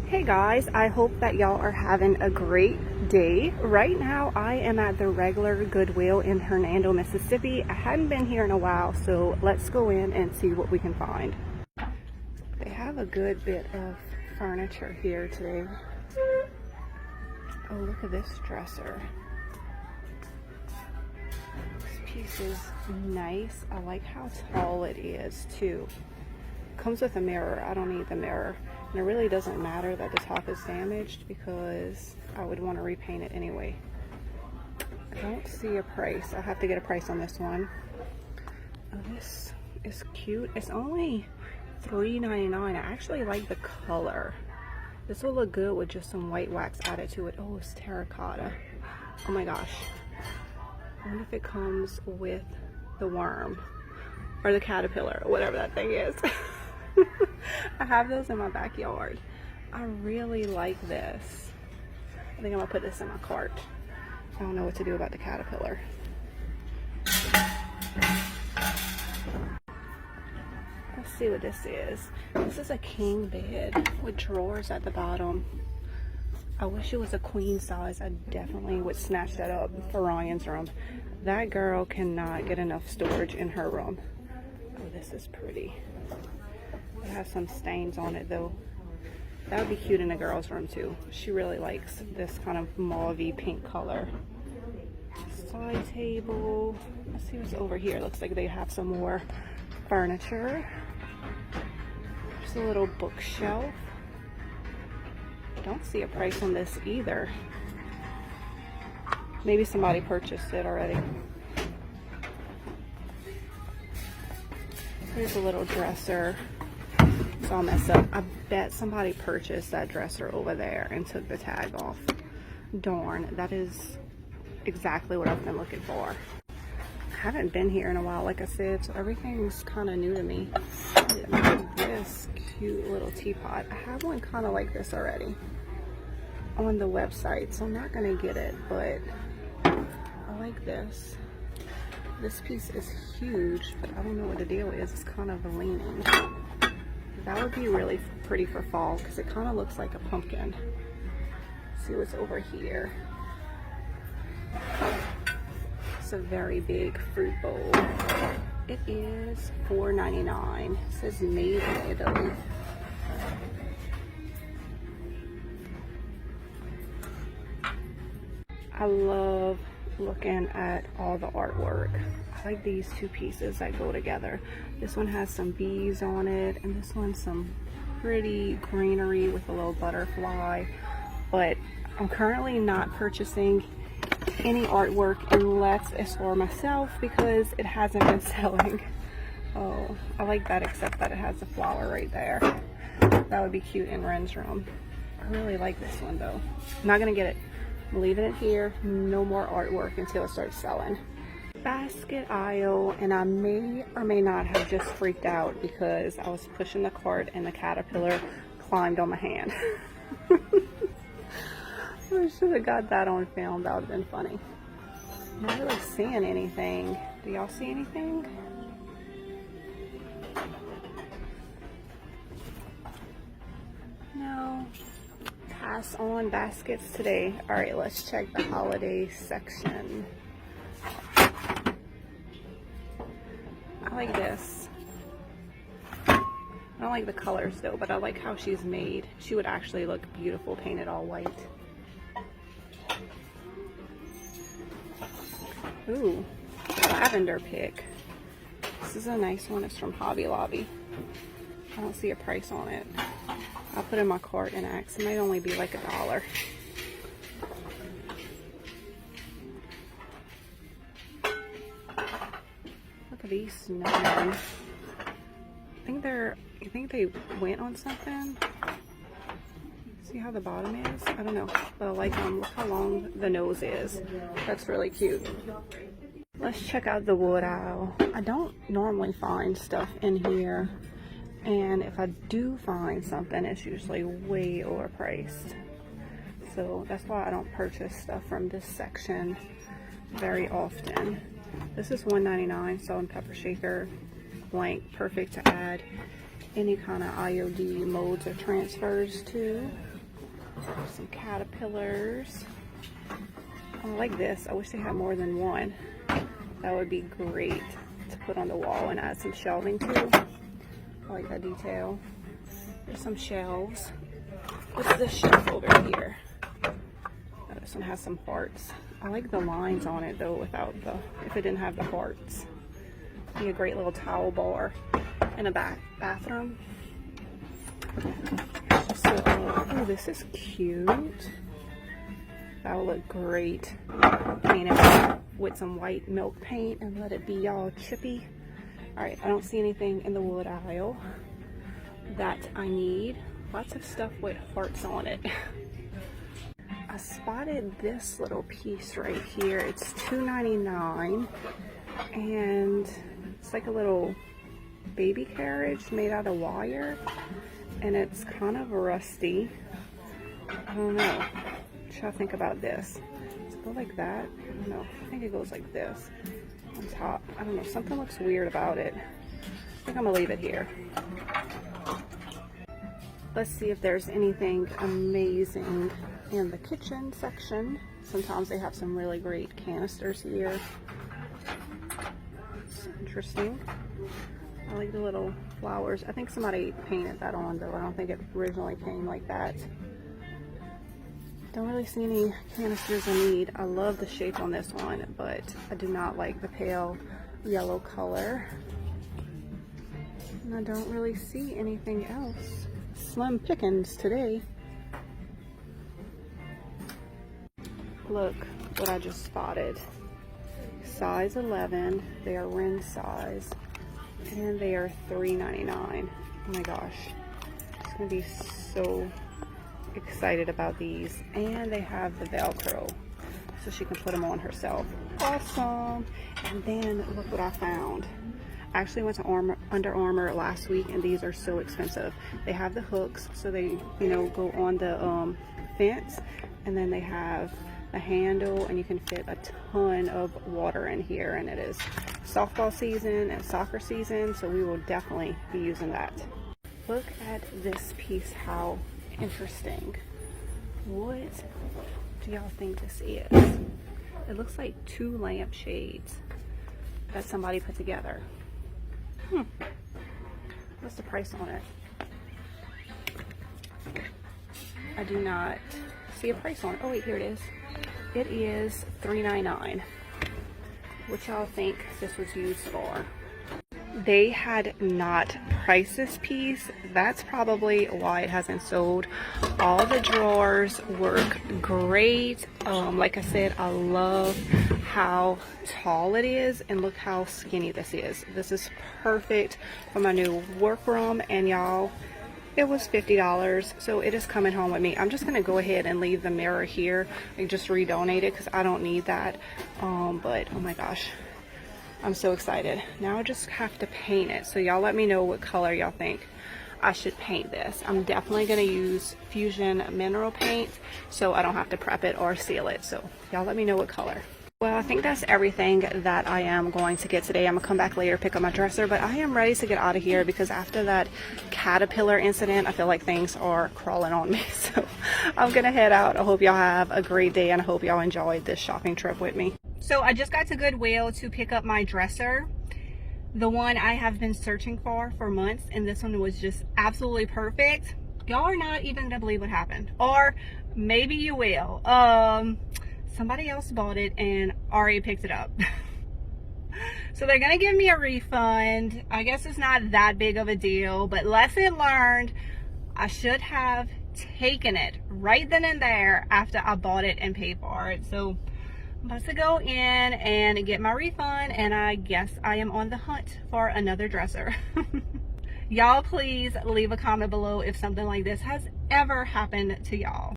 Hey guys, I hope that y'all are having a great day. Right now I am at the regular Goodwill in Hernando, Mississippi. I hadn't been here in a while, so let's go in and see what we can find. They have a good bit of furniture here today. Oh, look at this dresser. This piece is nice. I like how tall it is too. Comes with a mirror. I don't need the mirror. And it really doesn't matter that the top is damaged because I would want to repaint it anyway. I don't see a price. I have to get a price on this one. Oh, this is cute. It's only $3.99. I actually like the color. This will look good with just some white wax added to it. Oh, it's terracotta. Oh my gosh. I wonder if it comes with the worm or the caterpillar or whatever that thing is. I have those in my backyard. I really like this. I think I'm gonna put this in my cart. I don't know what to do about the caterpillar. Let's see what this is. This is a king bed with drawers at the bottom. I wish it was a queen size. I definitely would snatch that up for Ryan's room. That girl cannot get enough storage in her room. Oh, this is pretty. It has some stains on it though. That would be cute in a girl's room too. She really likes this kind of mauve-y pink color. Side table. Let's see what's over here. Looks like they have some more furniture. There's a little bookshelf. Don't see a price on this either. Maybe somebody purchased it already. Here's a little dresser. It's all messed up. I bet somebody purchased that dresser over there and took the tag off. Darn, that is exactly what I've been looking for. I haven't been here in a while, like I said, so everything's kind of new to me. Look at this cute little teapot. I have one kind of like this already on the website, so I'm not gonna get it, but I like this. This piece is huge, but I don't know what the deal is. It's kind of leaning. That would be really pretty for fall because it kind of looks like a pumpkin. Let's see what's over here. It's a very big fruit bowl. It is $4.99. It says made in Italy. I love looking at all the artwork. I like these two pieces that go together. This one has some bees on it, and this one's some pretty greenery with a little butterfly. But I'm currently not purchasing any artwork unless it's for myself because it hasn't been selling. Oh, I like that, except that it has a flower right there. That would be cute in Ren's room. I really like this one though. I'm not gonna get it. I'm leaving it here. No more artwork until it starts selling. Basket aisle, and I may or may not have just freaked out because I was pushing the cart and the caterpillar climbed on my hand. I should have got that on film. That would have been funny. I'm not really seeing anything. Do y'all see anything? No. Pass on baskets today. All right, let's check the holiday section. I like this. I don't like the colors though, but I like how she's made. She would actually look beautiful painted all white. Ooh, lavender pick. This is a nice one. It's from Hobby Lobby. I don't see a price on it. I'll put it in my cart and ask. It might only be like $1. Look at these snowmen. I think they went on something. See how the bottom is? I don't know, but I like them. Look how long the nose is. That's really cute. Let's check out the wood aisle. I don't normally find stuff in here, and if I do find something, it's usually way overpriced. So that's why I don't purchase stuff from this section very often. This is $1.99, salt and pepper shaker, blank, perfect to add any kind of IOD molds or transfers too. Some caterpillars. I like this. I wish they had more than one. That would be great to put on the wall and add some shelving too. I like that detail. There's some shelves. What's this shelf over here? Oh, this one has some hearts. I like the lines on it though without the, if it didn't have the hearts. Be a great little towel bar in a bathroom. So, oh, this is cute. That will look great. Paint it with some white milk paint and let it be all chippy. Alright, I don't see anything in the wood aisle that I need. Lots of stuff with hearts on it. I spotted this little piece right here. It's $2.99 and it's like a little baby carriage made out of wire and it's kind of rusty. I don't know. What y'all think about this? Does it go like that? I don't know. I think it goes like this on top. I don't know. Something looks weird about it. I think I'm gonna leave it here. Let's see if there's anything amazing in the kitchen section. Sometimes they have some really great canisters here. It's interesting. I like the little flowers. I think somebody painted that on though. I don't think it originally came like that. Don't really see any canisters I need. I love the shape on this one, but I do not like the pale yellow color. And I don't really see anything else. Slim pickings today. Look what I just spotted. Size 11. They are ring size. And they are $3.99. Oh my gosh. It's gonna be so excited about these. And they have the Velcro, so she can put them on herself. Awesome. And then look what I found. I actually went to Under Armour last week, and these are so expensive. They have the hooks, so they, you know, go on the fence, and then they have a handle, and you can fit a ton of water in here. And it is softball season and soccer season, so we will definitely be using that. Look at this piece. How interesting. What do y'all think this is? It looks like 2 lampshades that somebody put together. What's the price on it? I do not see a price on it. Oh wait, here it is. It is $3.99. What y'all think this was used for? They had not priced this piece. That's probably why it hasn't sold. All the drawers work great. Like I said, I love how tall it is, and look how skinny this is. This is perfect for my new workroom, and y'all, it was $50, so it is coming home with me. I'm just gonna go ahead and leave the mirror here and just redonate it because I don't need that. But oh my gosh, I'm so excited. Now I just have to paint it. So y'all let me know what color y'all think I should paint this. I'm definitely gonna use Fusion mineral paint so I don't have to prep it or seal it. So y'all let me know what color. Well, I think that's everything that I am going to get today. I'm gonna come back later, pick up my dresser, but I am ready to get out of here because after that caterpillar incident, I feel like things are crawling on me. So I'm gonna head out. I hope y'all have a great day, and I hope y'all enjoyed this shopping trip with me. So I just got to Goodwill to pick up my dresser, the one I have been searching for months, and this one was just absolutely perfect. Y'all are not even gonna believe what happened, or maybe you will. Somebody else bought it and already picked it up. So they're gonna give me a refund. I guess it's not that big of a deal, but lesson learned. I should have taken it right then and there after I bought it and paid for it. So I'm about to go in and get my refund, and I guess I am on the hunt for another dresser. Y'all please leave a comment below if something like this has ever happened to y'all.